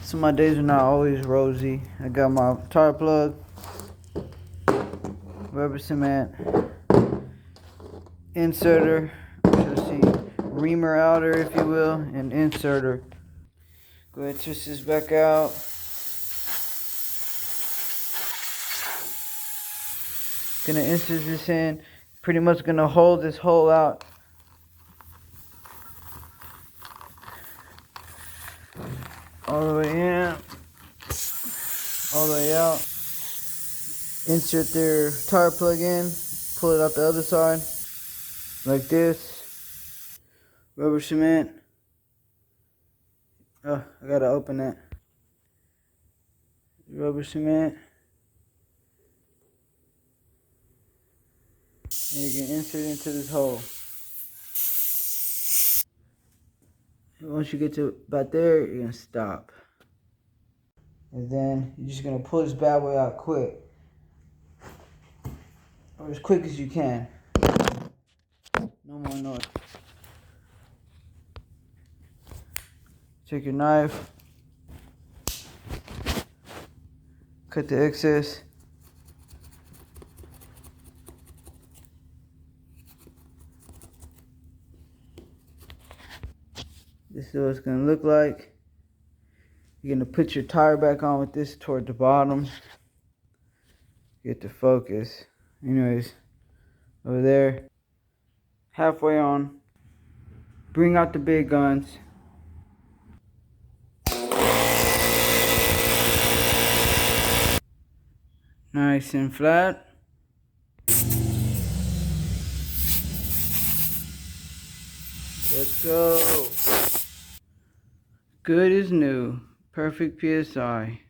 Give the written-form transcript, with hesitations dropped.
So my days are not always rosy. I got my tire plug, rubber cement, inserter, you'll see reamer outer if you will, and inserter. Go ahead and twist this back out. Gonna insert this in. Pretty much gonna hold this hole out. All the way in, all the way out. Insert their tire plug in, pull it out the other side, like this. Rubber cement. Oh, I gotta open that. Rubber cement. And you can insert it into this hole. And once you get to about there, you're gonna stop. And then you're just gonna pull this bad boy out quick. Or as quick as you can. No more noise. Take your knife. Cut the excess. This is what it's gonna look like. You're gonna put your tire back on with this toward the bottom. Get the focus. Anyways, over there. Halfway on. Bring out the big guns. Nice and flat. Let's go. Good as new. Perfect PSI.